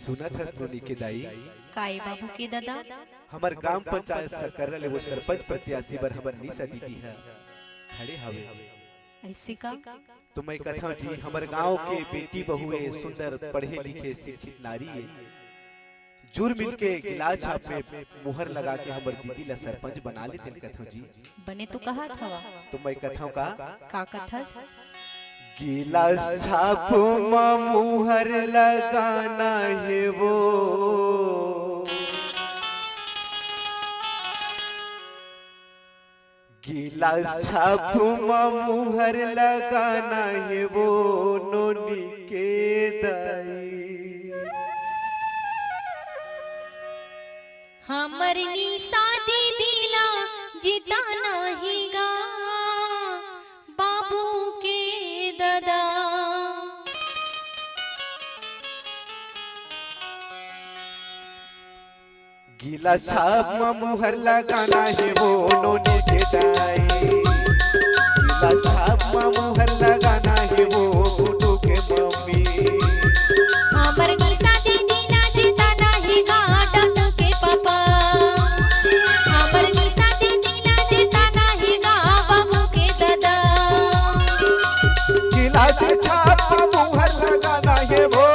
सुनत हस नोनी के दाई काय बाबू के दादा हमार ग्राम पंचायत सकरल वो सरपंच प्रत्याशी बर हमर निशा दीदी है खड़े हवे। ऐसे का तो मैं कथा जी हमार गांव के बेटी बहुए सुंदर पढ़े लिखे शिक्षित नारी है जुर मिल के गिलास छाप में मुहर लगा के हमर दीदी ला सरपंच बना लेते कथा जी। बने तो कहा था तो मैं कथा का कथस गिलास छाप में मुहर लगाना है वो गिलास छाप में मुहर लगाना है वो नोनी के दाई हमर निशा दीदिला जिताना हीगा बाबू के दादा गिलास छाप में मुहर लगाना है वो नोनी के दाई गिलास छाप में मुहर लगाना है वो गुड्डू के मम्मी हमर निशा दीदिला जिताना हीगा डब्बू के पापा हमर निशा दीदिला जिताना हीगा बाबू के दादा गिलास छाप में मुहर लगाना है वो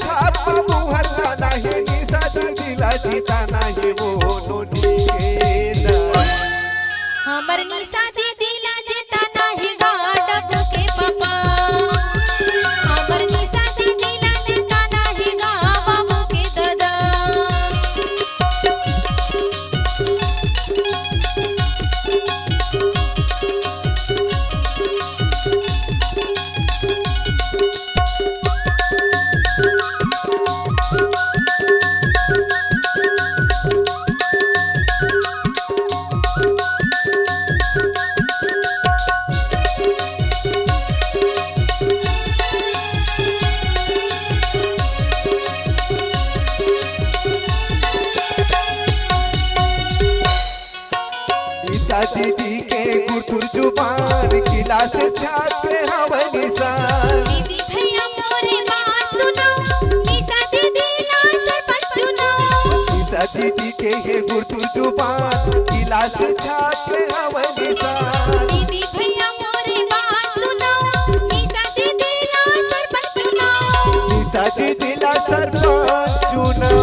छाप मुहर लगाना है निशा दीदिला जिताना है वो नोनी के दाई हमर निशा दीदिला जिताना हीगा डब्बू के पापा हमर निशा दीदिला जिताना हीगा बाबू के दादा निशा दीदी के गुरतुर जुबान गिलास छाप में हवा निशान दीदी भैया मोरे बात सुनो निशा दीदिला सरपंच चुनो निशा दीदी के ये गुरतुर जुबान गिलास छाप में हवा निशान दीदी भैया मोरे बात सुनो निशा दीदिला सरपंच चुनो निशा दीदिला सरपंच चुनो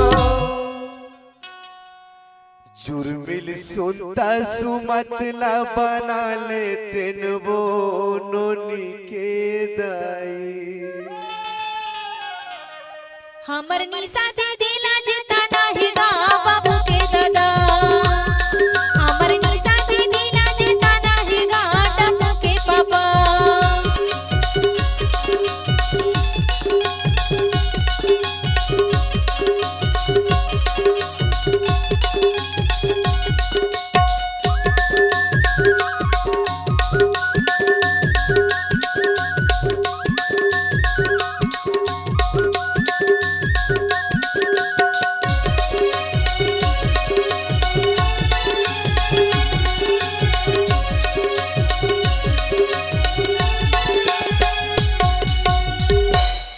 जुर्मिल सुनता सुमतला बना लेते वो नोनी के दाई हमर निशा दीदिला जिताना हीगा बाबू के दादा हमर निशा दीदिला जिताना हीगा डब्बू के पापा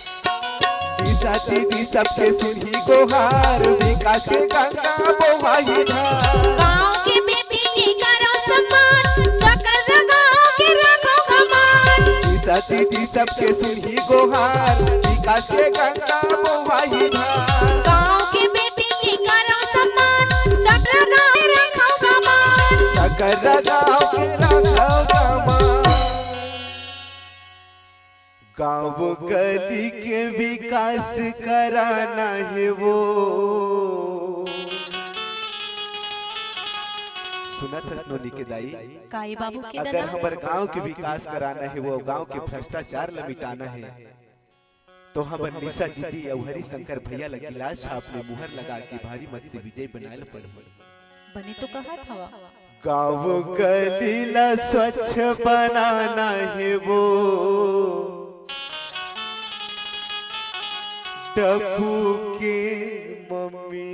निशा दीदी सबके सुनी गोहार विकास के गंगा बोहाई धार गाँव के बेटी के करो सम्मान सकल गाँव के रखो कमान निशा दीदी सबके सुनी गोहार विकास के गंगा बोहाई धार गाँव के बेटी के करो सम्मान सकल गाँव के रखो कमान सकर गाँव के रखो कमान गाँव गली के विकास कराना है वो सुनत हस नोनी के दाई काई बाबू के अगर दादा हमारे गांव के विकास कराना है वो गांव के भ्रष्टाचार ला मिटाना है तो हमार निशा दीदी और हरि शंकर भैया ला गिलास छाप में मुहर लगा के भारी मत से विजय बनाए पड़ बने तो कहा था गाँव गली ला स्वच्छ बनाना है वो डब्बू के मम्मी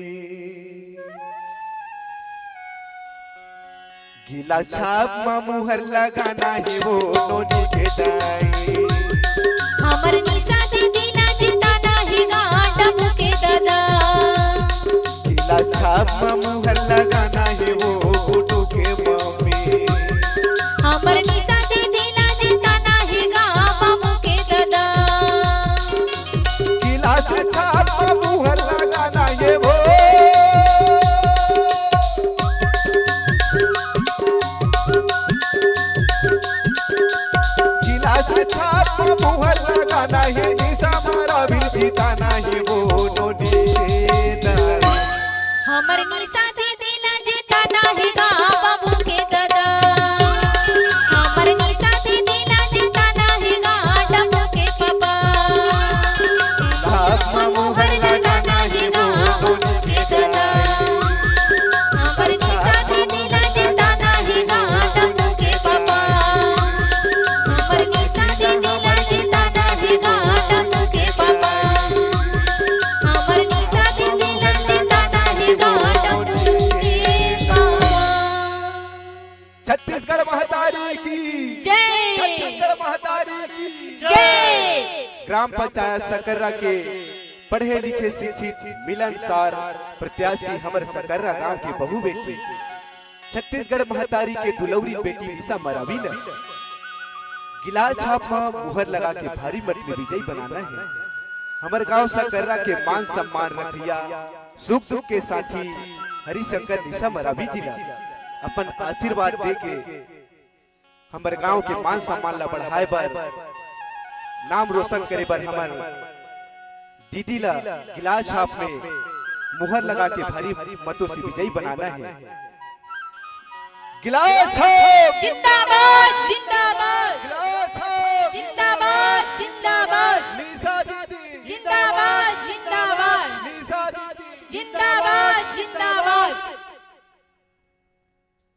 गीला छाप में मुहर लगाना है वो नोनी के दाई। हमर निशा दीदी ला देता नाही गाडम के दादा। गीला छाप में मुहर लगाना है वो गुड्डू के मम्मी। हमर निशा दीदी ला देता नाही गाडम के दादा। गीला छाप में मुहर लगाना है वो छाप मुहर लगाना है निशा मारा बिल्ली ताना है वो नोनी के दाई। हमर निशा दीदी ला देता नाही बाबू के दादा। हमर निशा दीदी ला देता नाही गाडम के पापा। छाप मुहर लगाना है वो नोनी के दाई। हमर निशा दीदी ला देता नाही गाडम के पापा। हमर निशा दीदी ला देता नाही गाडम के पापा। हमर निशा दीदी ला देता नाही गाडम के पापा। छत्तीसगढ़ महतारी की जय। छत्तीसगढ़ महतारी की जय। ग्राम पंचायत सकर्रा के पढ़े लिखे शिक्षित मिलनसार प्रत्याशी हमर सकर्रा गांव के बहू बेटी छत्तीसगढ़ महतारी के दुलौरी बेटी निशा मरावी ने गिलास छाप में मुहर लगा के भारी मत में विजयी बनाना है। हमर गांव सकर्रा के मान सम्मान रखिया सुख दुख के साथी हरिशंकर निशा मरावी जी ने अपन आशीर्वाद दे के हमर गांव के मान सम्मान ला बढ़ाए बर नाम रोशन करे बर हमर दीदी ला गिलास छाप में मुहर लगा के भारी मतों से विजयी बनाना है। गिलास छाप जिंदाबाद जिंदाबाद। गिलास